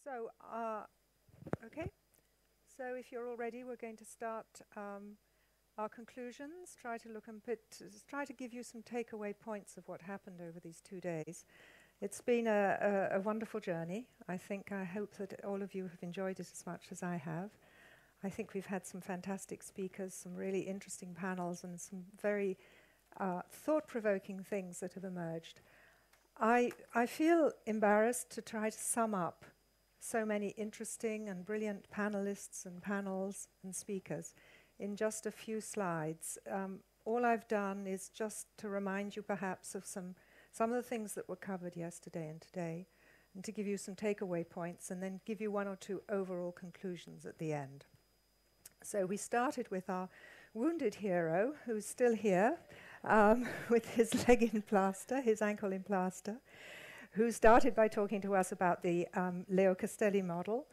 So, okay. So if you're all ready, we're going to start our conclusions. Try to give you some takeaway points of what happened over these 2 days. It's been a wonderful journey. I hope that all of you have enjoyed it as much as I have. I think we've had some fantastic speakers, some really interesting panels, and some very thought-provoking things that have emerged. I feel embarrassed to try to sum up so many interesting and brilliant panelists and panels and speakers in just a few slides. All I've done is just to remind you perhaps of some of the things that were covered yesterday and today, and to give you some takeaway points, and then give you one or two overall conclusions at the end. So we started with our wounded hero, who's still here, with his leg in plaster, his ankle in plaster, who started by talking to us about the Leo Castelli model,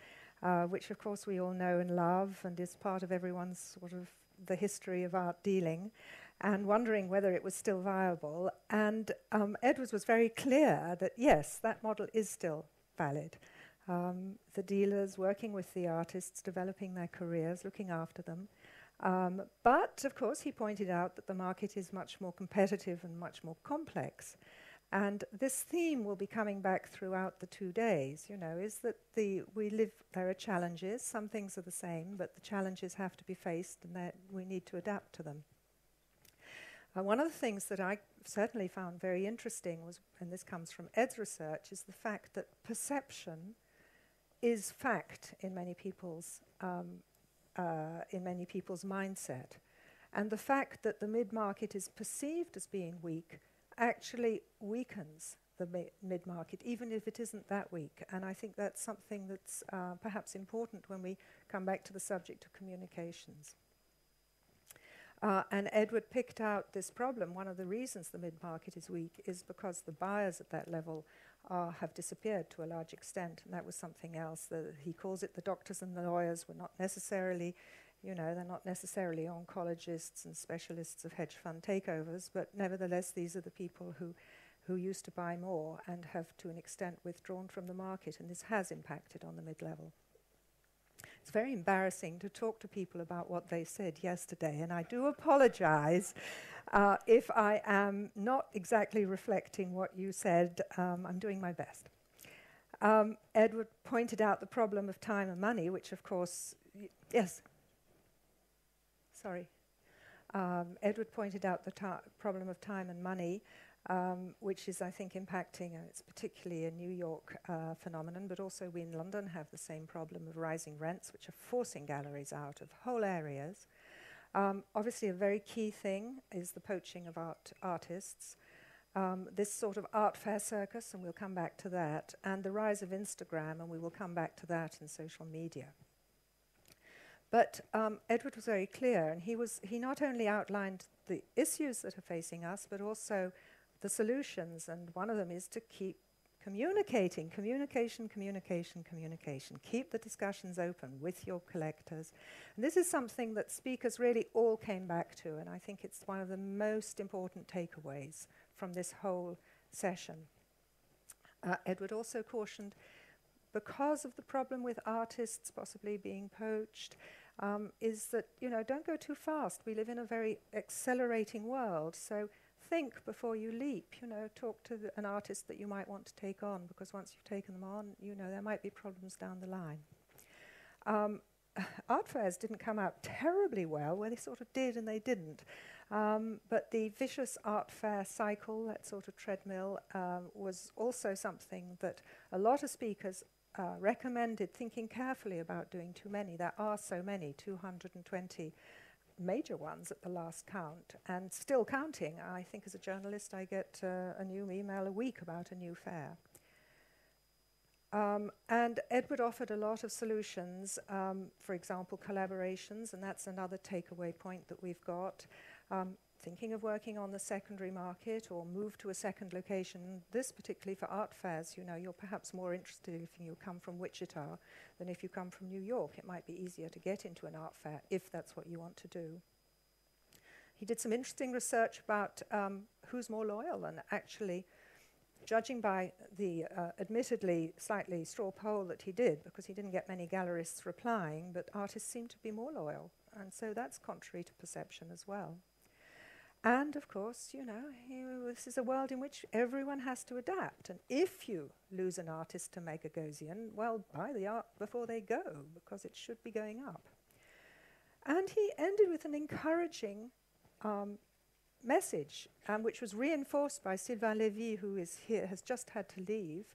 which of course we all know and love and is part of everyone's sort of the history of art dealing, and wondering whether it was still viable. And Edwards was very clear that yes, that model is still valid. The dealers working with the artists, developing their careers, looking after them. But of course he pointed out that the market is much more competitive and much more complex. And this theme will be coming back throughout the 2 days, is that there are challenges, some things are the same, but the challenges have to be faced and that we need to adapt to them. One of the things that I certainly found very interesting was, and this comes from Ed's research, is the fact that perception is fact in many people's mindset. And the fact that the mid-market is perceived as being weak actually weakens the mid-market, even if it isn't that weak. And I think that's something that's perhaps important when we come back to the subject of communications. And Edward picked out this problem. One of the reasons the mid-market is weak is because the buyers at that level have disappeared to a large extent, and that was something else. He calls it the doctors and the lawyers were not necessarily, they're not necessarily oncologists and specialists of hedge fund takeovers, but nevertheless these are the people who used to buy more and have to an extent withdrawn from the market, and this has impacted on the mid-level. It's very embarrassing to talk to people about what they said yesterday, and I do apologize if I am not exactly reflecting what you said. I'm doing my best. Edward pointed out the problem of time and money, which of course, yes. Sorry. Edward pointed out the problem of time and money, which is, I think, impacting, it's particularly a New York phenomenon, but also we in London have the same problem of rising rents, which are forcing galleries out of whole areas. Obviously, a very key thing is the poaching of artists, this sort of art fair circus, and we'll come back to that, and the rise of Instagram, and we will come back to that in social media. But Edward was very clear, and he not only outlined the issues that are facing us, but also the solutions, and one of them is to keep communicating. Communication. Keep the discussions open with your collectors. And this is something that speakers really all came back to, and I think it's one of the most important takeaways from this whole session. Edward also cautioned, because of the problem with artists possibly being poached, is that, don't go too fast. We live in a very accelerating world, so think before you leap. Talk to an artist that you might want to take on, because once you've taken them on, there might be problems down the line. Art fairs didn't come out terribly well, where they sort of did and they didn't. But the vicious art fair cycle, that sort of treadmill, was also something that a lot of speakers recommended thinking carefully about doing too many. There are so many, 220 major ones at the last count, and still counting. I think as a journalist I get a new email a week about a new fair. And Edward offered a lot of solutions, for example, collaborations, and that's another takeaway point that we've got. Thinking of working on the secondary market or move to a second location. This particularly for art fairs, you're perhaps more interested if you come from Wichita than if you come from New York. It might be easier to get into an art fair if that's what you want to do. He did some interesting research about who's more loyal, and actually judging by the admittedly slightly straw poll that he did, because he didn't get many gallerists replying, but artists seem to be more loyal. And so that's contrary to perception as well. And of course, you know, this is a world in which everyone has to adapt. And if you lose an artist to make a Gaussian, well, buy the art before they go, because it should be going up. And he ended with an encouraging message, which was reinforced by Sylvain Lévy, who is here, has just had to leave.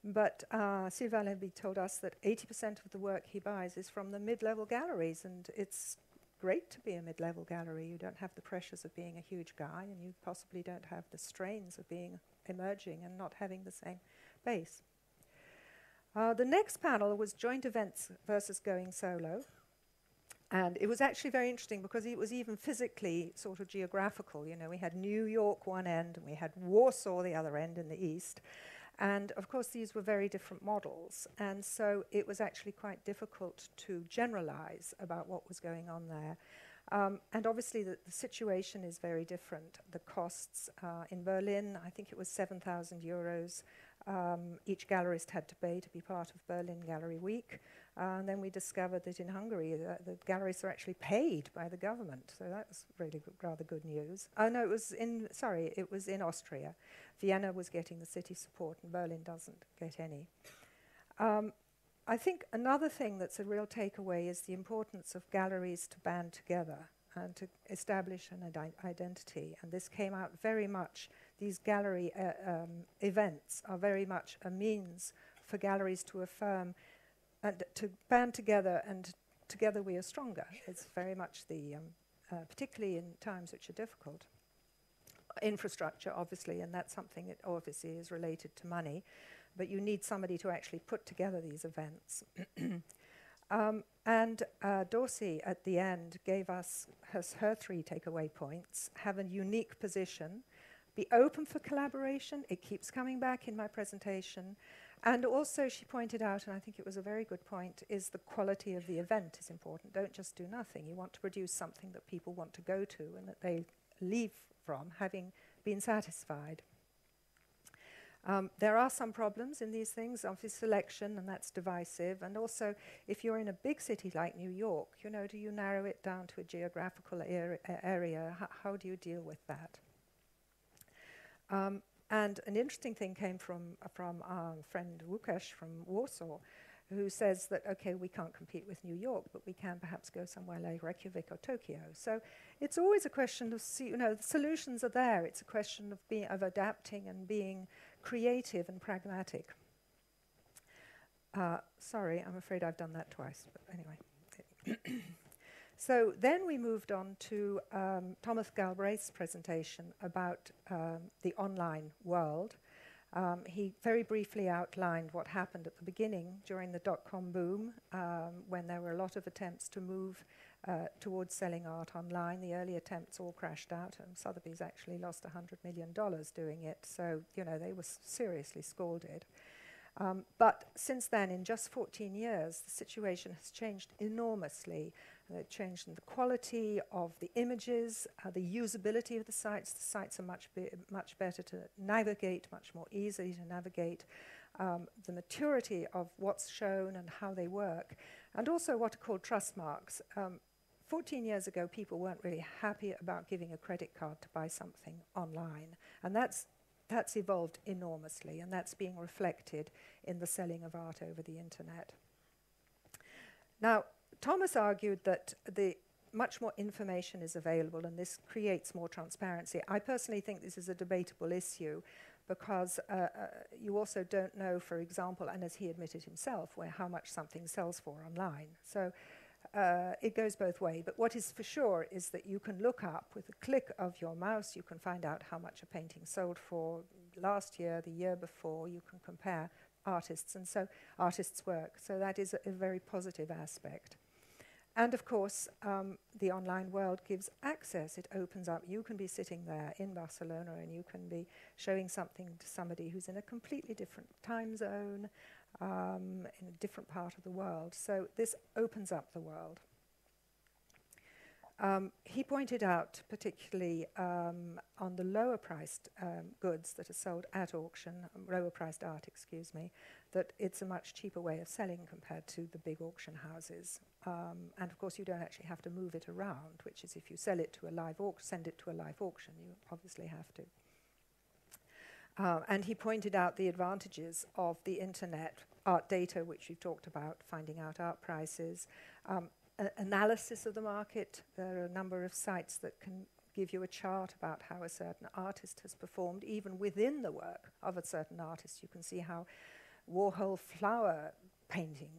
But Sylvain Lévy told us that 80% of the work he buys is from the mid-level galleries, and it's great to be a mid-level gallery. You don't have the pressures of being a huge guy, and you possibly don't have the strains of being emerging and not having the same base. The next panel was joint events versus going solo. And it was actually very interesting because it was even physically sort of geographical. You know, we had New York one end and we had Warsaw the other end in the east. And of course, these were very different models. And so it was actually quite difficult to generalize about what was going on there. And obviously, the situation is very different. The costs in Berlin, I think it was 7,000 euros. Each gallerist had to pay to be part of Berlin Gallery Week. And then we discovered that in Hungary, the galleries are actually paid by the government. So that was really rather good news. Oh, no, it was in Austria. Vienna was getting the city support, and Berlin doesn't get any. I think another thing that's a real takeaway is the importance of galleries to band together and to establish an identity. And this came out very much. These gallery events are very much a means for galleries to affirm and to band together, and together we are stronger. It's very much the, particularly in times which are difficult. Infrastructure, obviously, and that's something that obviously is related to money, but you need somebody to actually put together these events. And Dorsey, at the end, gave us her 3 takeaway points: have a unique position, be open for collaboration. It keeps coming back in my presentation. And also she pointed out, and I think it was a very good point, is the quality of the event is important. Don't just do nothing. You want to produce something that people want to go to and that they leave from having been satisfied. There are some problems in these things, obviously selection, and that's divisive. And also, if you're in a big city like New York, you know, do you narrow it down to a geographical area? How do you deal with that? And an interesting thing came from our friend Łukasz from Warsaw, who says that, okay, we can't compete with New York, but we can perhaps go somewhere like Reykjavik or Tokyo. So it's always a question of, you know, the solutions are there. It's a question of adapting and being creative and pragmatic. Sorry, I'm afraid I've done that twice, but anyway. So then we moved on to Thomas Galbraith's presentation about the online world. He very briefly outlined what happened at the beginning during the dot-com boom, when there were a lot of attempts to move towards selling art online. The early attempts all crashed out, and Sotheby's actually lost $100 million doing it. So, you know, they were seriously scalded. But since then, in just 14 years, the situation has changed enormously. It changed in the quality of the images, the usability of the sites. The sites are much better to navigate, much more easy to navigate. The maturity of what's shown and how they work, and also what are called trust marks. 14 years ago, people weren't really happy about giving a credit card to buy something online, and that's evolved enormously, and that's being reflected in the selling of art over the internet. Now, Thomas argued that much more information is available, and this creates more transparency. I personally think this is a debatable issue, because you also don't know, for example, and as he admitted himself, how much something sells for online. So it goes both ways. But what is for sure is that you can look up with a click of your mouse, you can find out how much a painting sold for last year, the year before. You can compare artists, and so artists' work. So that is a very positive aspect. And of course, the online world gives access. It opens up. You can be sitting there in Barcelona and you can be showing something to somebody who's in a completely different time zone, in a different part of the world. So this opens up the world. He pointed out, particularly on the lower priced goods that are sold at auction, lower priced art, excuse me, that it's a much cheaper way of selling compared to the big auction houses. And of course, you don't actually have to move it around, which is if you sell it to a live send it to a live auction, you obviously have to. And he pointed out the advantages of the internet, art data, which we've talked about, finding out art prices, analysis of the market. There are a number of sites that can give you a chart about how a certain artist has performed. Even within the work of a certain artist, you can see how Warhol flower painting,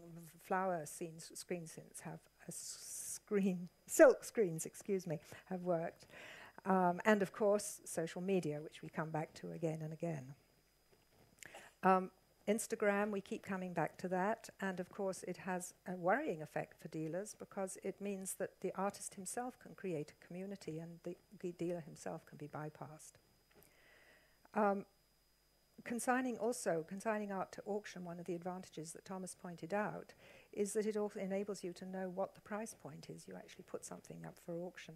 flower scenes, screen scenes have a silk screens, excuse me, have worked. And of course, social media, which we come back to again and again. Instagram, we keep coming back to that, and of course it has a worrying effect for dealers because it means that the artist himself can create a community and the dealer himself can be bypassed. Consigning art to auction, one of the advantages that Thomas pointed out is that it also enables you to know what the price point is. You actually put something up for auction.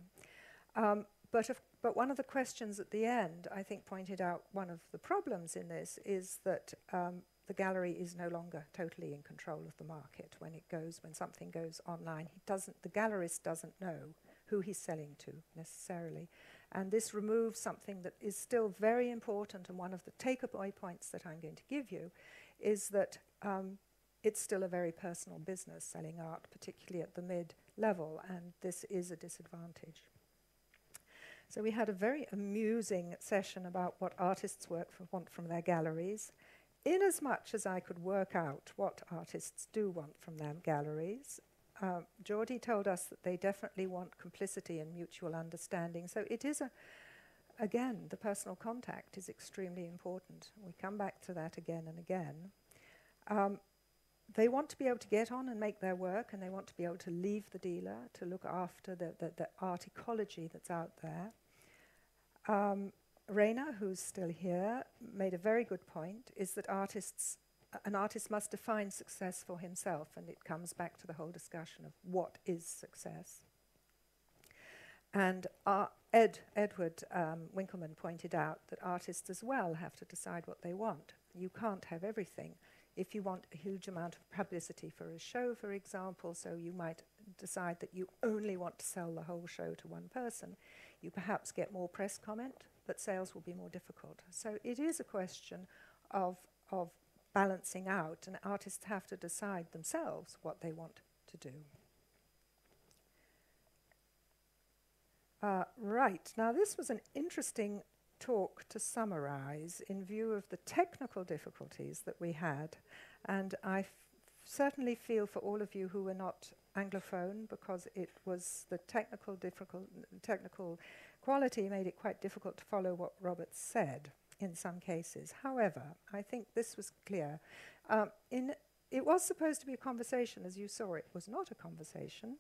But one of the questions at the end, I think, pointed out one of the problems in this is that the gallery is no longer totally in control of the market. When something goes online, the gallerist doesn't know who he's selling to necessarily. And this removes something that is still very important, and one of the takeaway points that I'm going to give you is that it's still a very personal business selling art, particularly at the mid-level, and this is a disadvantage. So we had a very amusing session about what artists want from their galleries. In as much as I could work out what artists do want from their galleries, Georgie told us that they definitely want complicity and mutual understanding. So it is again, the personal contact is extremely important. We come back to that again and again. They want to be able to get on and make their work, and they want to be able to leave the dealer to look after the art ecology that's out there. Raina, who's still here, made a very good point, is that an artist must define success for himself, and it comes back to the whole discussion of what is success. And Edward Winkleman pointed out that artists as well have to decide what they want. You can't have everything. If you want a huge amount of publicity for a show, for example, so you might decide that you only want to sell the whole show to one person, you perhaps get more press comment, but sales will be more difficult. So it is a question of balancing out, and artists have to decide themselves what they want to do. Right, now this was an interesting talk to summarize in view of the technical difficulties that we had, and I certainly feel for all of you who were not Anglophone, because it was the technical quality made it quite difficult to follow what Robert said in some cases. However, I think this was clear. It was supposed to be a conversation. As you saw, it was not a conversation,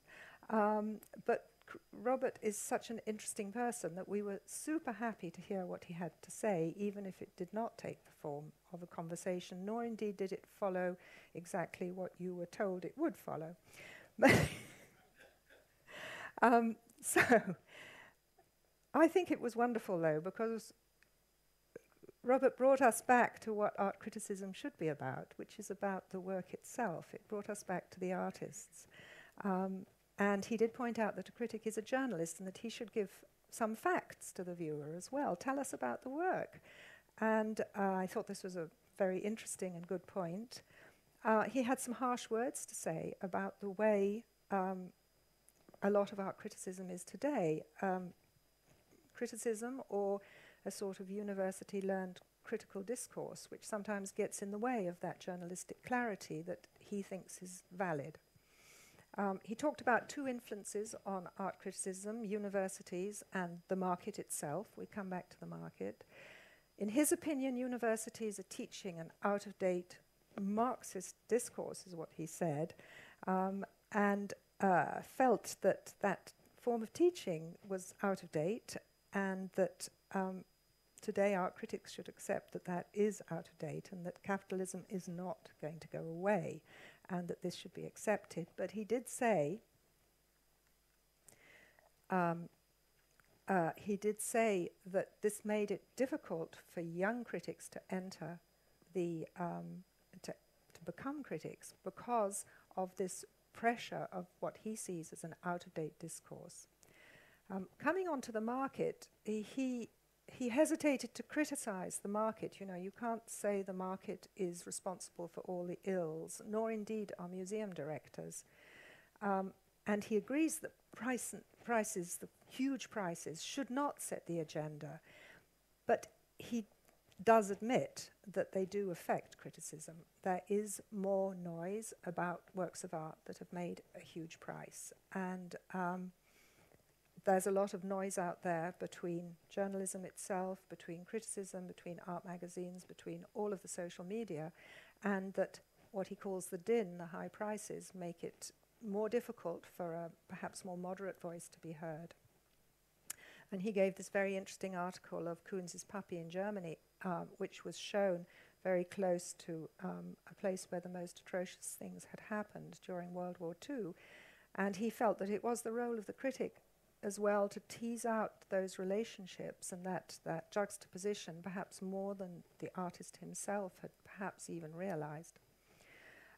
but Robert is such an interesting person that we were super happy to hear what he had to say, even if it did not take the form of a conversation, nor indeed did it follow exactly what you were told it would follow. So I think it was wonderful, though, because Robert brought us back to what art criticism should be about, which is about the work itself. It brought us back to the artists. And he did point out that a critic is a journalist and that he should give some facts to the viewer as well. Tell us about the work. And I thought this was a very interesting and good point. He had some harsh words to say about the way a lot of art criticism is today. Criticism, or a sort of university-learned critical discourse, which sometimes gets in the way of that journalistic clarity that he thinks is valid. He talked about two influences on art criticism, universities and the market itself. We come back to the market. In his opinion, universities are teaching an out-of-date Marxist discourse, is what he said, and felt that that form of teaching was out of date, and that today art critics should accept that that is out of date and that capitalism is not going to go away, and that this should be accepted. But he did say, he did say that this made it difficult for young critics to enter to become critics because of this pressure of what he sees as an out-of-date discourse. Coming onto the market, he hesitated to criticize the market. You know, you can't say the market is responsible for all the ills, nor indeed are museum directors. And he agrees that prices, the huge prices, should not set the agenda. But he does admit that they do affect criticism. There is more noise about works of art that have made a huge price. And there's a lot of noise out there between journalism itself, between criticism, between art magazines, between all of the social media, and that what he calls the din, the high prices, make it more difficult for a perhaps more moderate voice to be heard. And he gave this very interesting article of Kunz's puppy in Germany, which was shown very close to a place where the most atrocious things had happened during World War II. And he felt that it was the role of the critic as well to tease out those relationships and that juxtaposition, perhaps more than the artist himself had perhaps even realized.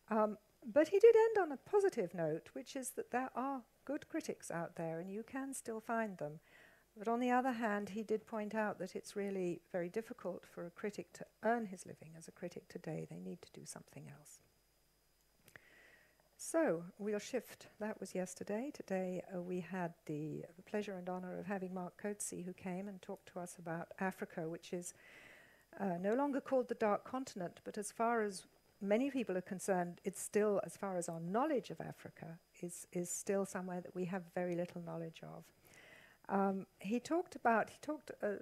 But he did end on a positive note, which is that there are good critics out there and you can still find them. But on the other hand, he did point out that it's really very difficult for a critic to earn his living as a critic today. They need to do something else. So we'll shift. That was yesterday. Today we had the pleasure and honor of having Mark Coetzee, who came and talked to us about Africa, which is no longer called the Dark Continent, but as far as many people are concerned, it's still, as far as our knowledge of Africa, is still somewhere that we have very little knowledge of. He talked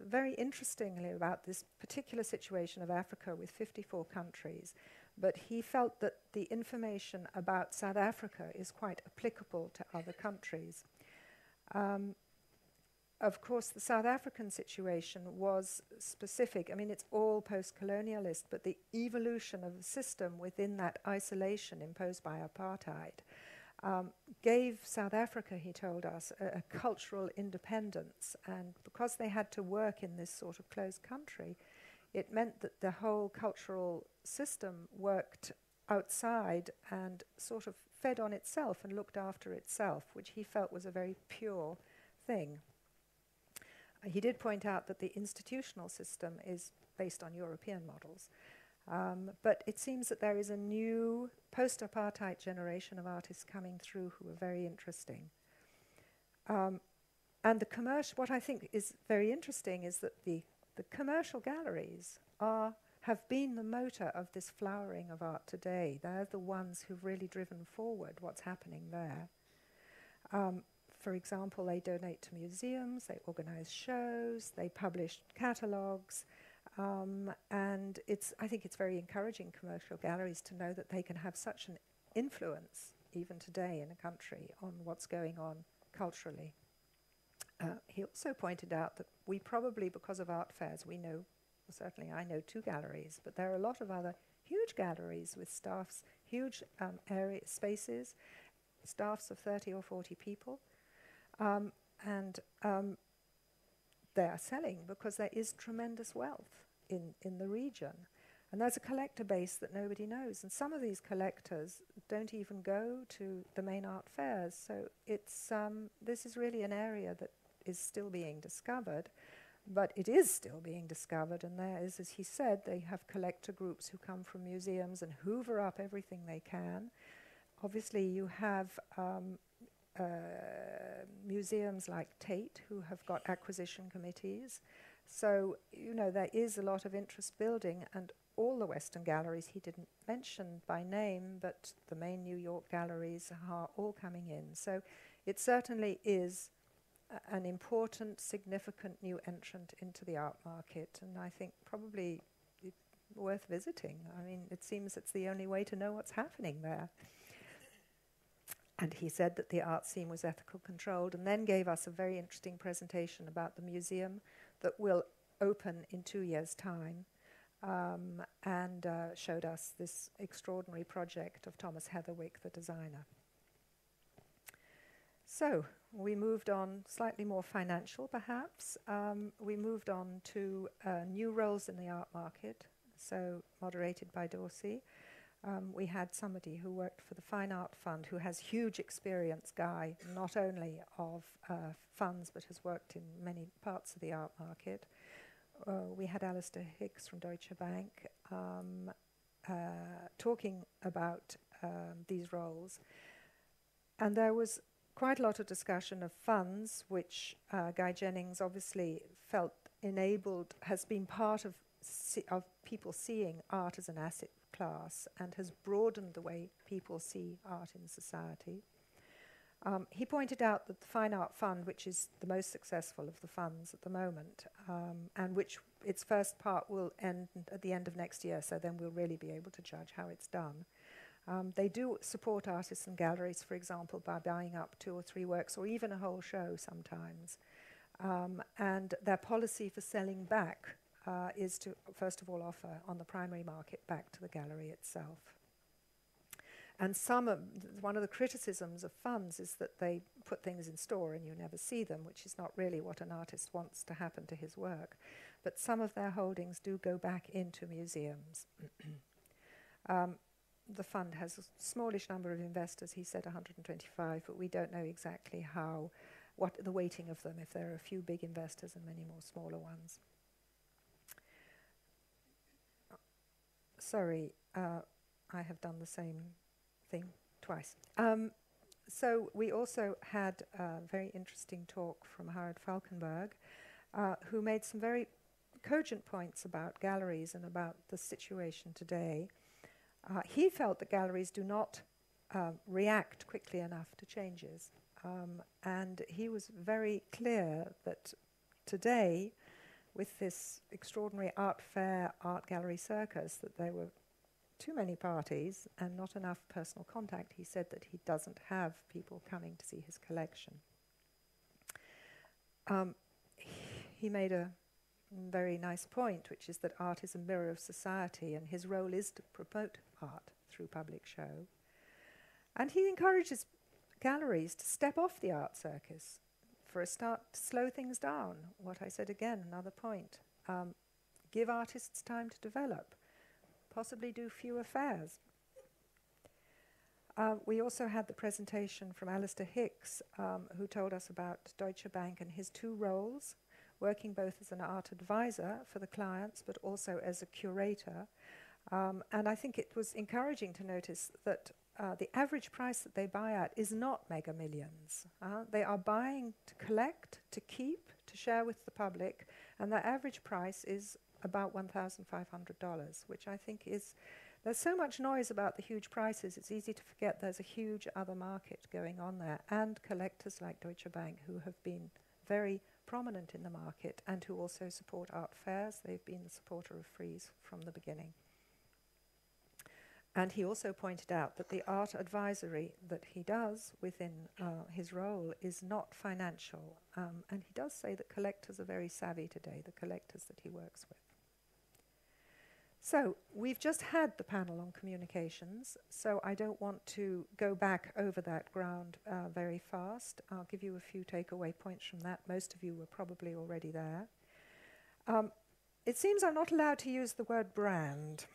very interestingly about this particular situation of Africa with 54 countries, but he felt that the information about South Africa is quite applicable to other countries. Of course, the South African situation was specific. I mean, it's all post-colonialist, but the evolution of the system within that isolation imposed by apartheid gave South Africa, he told us, a cultural independence. And because they had to work in this sort of closed country, it meant that the whole cultural system worked outside and sort of fed on itself and looked after itself, which he felt was a very pure thing. He did point out that the institutional system is based on European models. But it seems that there is a new post-apartheid generation of artists coming through who are very interesting. And what I think is very interesting is that the commercial galleries have been the motor of this flowering of art today. They're the ones who've really driven forward what's happening there. For example, they donate to museums, they organize shows, they publish catalogues, and I think it's very encouraging commercial galleries to know that they can have such an influence, even today in a country, on what's going on culturally. He also pointed out that we probably, because of art fairs, we know, well, certainly I know 2 galleries, but there are a lot of other huge galleries with staffs, huge spaces, staffs of 30 or 40 people, and they are selling because there is tremendous wealth in the region. And there's a collector base that nobody knows. And some of these collectors don't even go to the main art fairs. So this is really an area that is still being discovered. But it is still being discovered. And there is, as he said, they have collector groups who come from museums and hoover up everything they can. Obviously, you have museums like Tate who have got acquisition committees. So, you know, there is a lot of interest building, and all the Western galleries he didn't mention by name, but the main New York galleries are all coming in. So it certainly is an important, significant new entrant into the art market, and I think probably worth visiting. I mean, it seems it's the only way to know what's happening there. And he said that the art scene was ethical controlled, and then gave us a very interesting presentation about the museum that will open in 2 years' time, and showed us this extraordinary project of Thomas Heatherwick, the designer. So we moved on slightly more financial, perhaps. We moved on to new roles in the art market, so moderated by Dorsey. We had somebody who worked for the Fine Art Fund who has huge experience, Guy, not only of funds but has worked in many parts of the art market. We had Alistair Hicks from Deutsche Bank talking about these roles. And there was quite a lot of discussion of funds, which Guy Jennings obviously felt has been part of people seeing art as an asset class and has broadened the way people see art in society. He pointed out that the Fine Art Fund, which is the most successful of the funds at the moment, and which its first part will end at the end of next year, so then we'll really be able to judge how it's done. They do support artists and galleries, for example, by buying up 2 or 3 works, or even a whole show sometimes. And their policy for selling back is to, first of all, offer on the primary market back to the gallery itself. And one of the criticisms of funds is that they put things in store and you never see them, which is not really what an artist wants to happen to his work. But some of their holdings do go back into museums. The fund has a smallish number of investors, he said 125, but we don't know exactly what the weighting of them, if there are a few big investors and many more smaller ones. Sorry, I have done the same thing twice. So we also had a very interesting talk from Howard Falkenberg, who made some very cogent points about galleries and about the situation today. He felt that galleries do not react quickly enough to changes. And he was very clear that today, with this extraordinary art fair, art gallery circus, that there were too many parties and not enough personal contact. He said that he doesn't have people coming to see his collection. He made a very nice point, which is that art is a mirror of society, and his role is to promote art through public show. And he encourages galleries to step off the art circus, for a start, to slow things down. What I said again, another point. Give artists time to develop, possibly do fewer fairs. We also had the presentation from Alistair Hicks, who told us about Deutsche Bank and his 2 roles, working both as an art advisor for the clients, but also as a curator. And I think it was encouraging to notice that the average price that they buy at is not mega millions. They are buying to collect, to keep, to share with the public, and their average price is about $1,500, which I think is... There's so much noise about the huge prices, it's easy to forget there's a huge other market going on there, and collectors like Deutsche Bank, who have been very prominent in the market and who also support art fairs. They've been the supporter of Frieze from the beginning. And he also pointed out that the art advisory that he does within his role is not financial. And he does say that collectors are very savvy today, the collectors that he works with. So we've just had the panel on communications, so I don't want to go back over that ground very fast. I'll give you a few takeaway points from that. Most of you were probably already there. It seems I'm not allowed to use the word brand.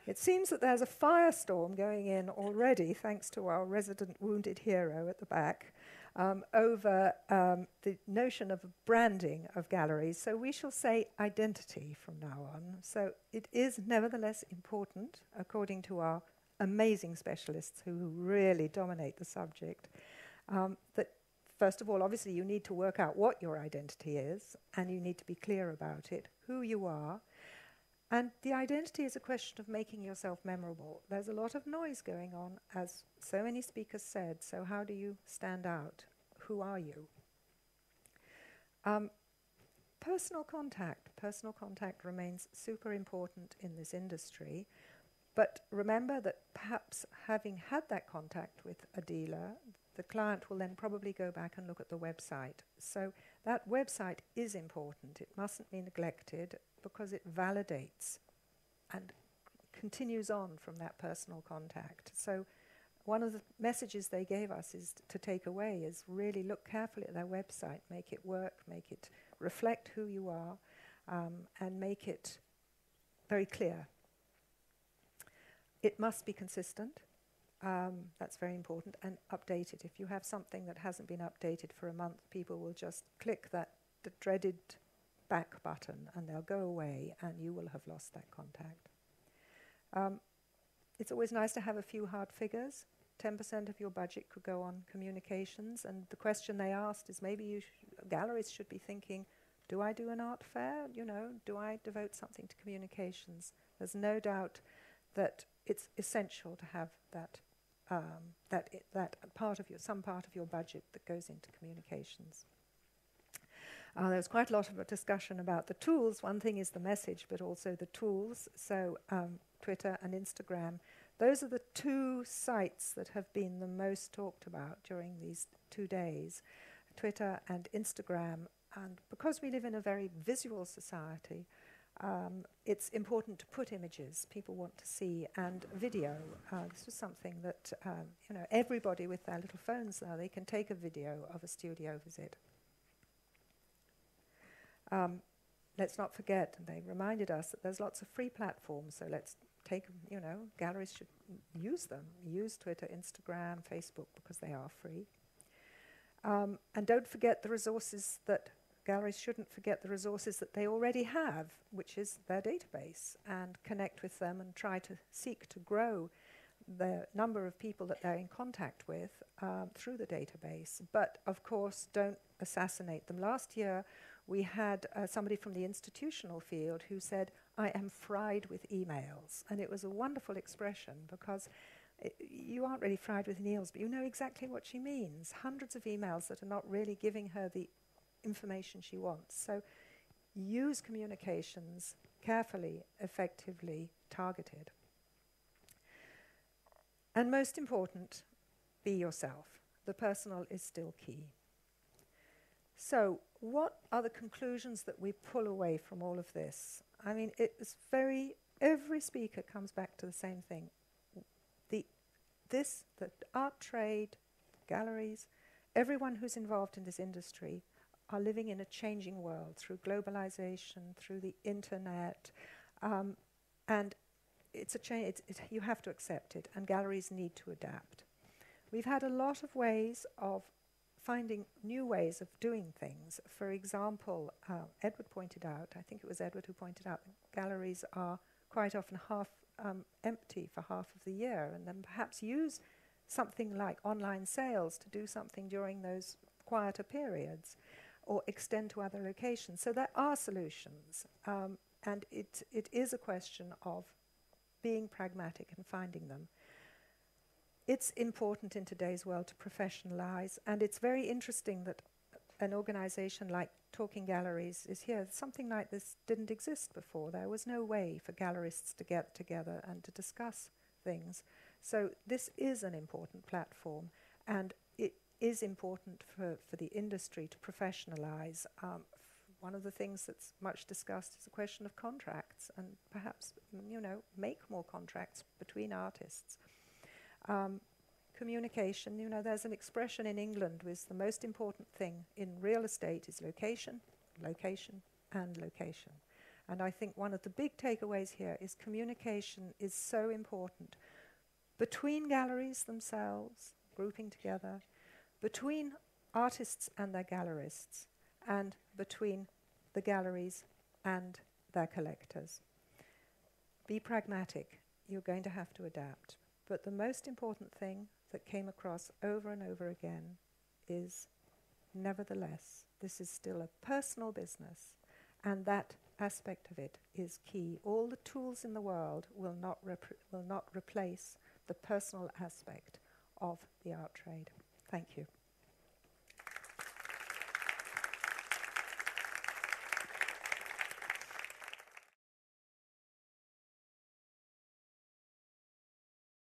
It seems that there's a firestorm going in already, thanks to our resident wounded hero at the back, over the notion of branding of galleries. So we shall say identity from now on. So it is nevertheless important, according to our amazing specialists who really dominate the subject, that first of all, obviously you need to work out what your identity is, and you need to be clear about it, who you are. And the identity is a question of making yourself memorable. There's a lot of noise going on, as so many speakers said, so how do you stand out? Who are you? Personal contact remains super important in this industry, but remember that perhaps having had that contact with a dealer, the client will then probably go back and look at the website. So that website is important. It mustn't be neglected, because it validates and continues on from that personal contact. So one of the messages they gave us is to take away is really look carefully at their website, make it work, make it reflect who you are, and make it very clear. It must be consistent. That's very important, and updated. If you have something that hasn't been updated for a month, people will just click the dreaded back button and they'll go away and you will have lost that contact. It's always nice to have a few hard figures. 10% of your budget could go on communications, and the question they asked is maybe galleries should be thinking, do I do an art fair? Do I devote something to communications? There's no doubt that it's essential to have that some part of your budget that goes into communications. There's quite a lot of a discussion about the tools. One thing is the message, but also the tools. So Twitter and Instagram, those are the two sites that have been the most talked about during these 2 days, Twitter and Instagram. And because we live in a very visual society, it's important to put images people want to see, and video. This was something that everybody with their little phones now, they can take a video of a studio visit. Let's not forget, they reminded us that there's lots of free platforms, so let's take, galleries should use them. Use Twitter, Instagram, Facebook, because they are free. And don't forget the resources that galleries shouldn't forget the resources that they already have, which is their database, and connect with them and try to seek to grow the number of people that they're in contact with through the database. But, of course, don't assassinate them. Last year, we had somebody from the institutional field who said, I am fried with emails. And it was a wonderful expression, because you aren't really fried with emails, but you know exactly what she means. Hundreds of emails that are not really giving her the information she wants. So use communications carefully, effectively, targeted. And most important, be yourself. The personal is still key. So what are the conclusions that we pull away from all of this? I mean, every speaker comes back to the same thing. The art trade, galleries, everyone who's involved in this industry are living in a changing world through globalization, through the internet, and it's a change. You have to accept it, and galleries need to adapt. We've had a lot of ways of finding new ways of doing things. For example, Edward pointed out, I think it was Edward who pointed out, galleries are quite often half empty for half of the year, and then perhaps use something like online sales to do something during those quieter periods, or extend to other locations. So there are solutions, and it is a question of being pragmatic and finding them. It's important in today's world to professionalize, and it's very interesting that an organization like Talking Galleries is here. Something like this didn't exist before. There was no way for gallerists to get together and to discuss things. So this is an important platform, and it is important for the industry to professionalize. One of the things that's much discussed is the question of contracts, and perhaps, make more contracts between artists. Communication, there's an expression in England with the most important thing in real estate is location, location, and location. And I think one of the big takeaways here is communication is so important between galleries themselves, grouping together, between artists and their gallerists, and between the galleries and their collectors. Be pragmatic. You're going to have to adapt. But the most important thing that came across over and over again is, nevertheless, this is still a personal business, and that aspect of it is key. All the tools in the world will not replace the personal aspect of the art trade. Thank you.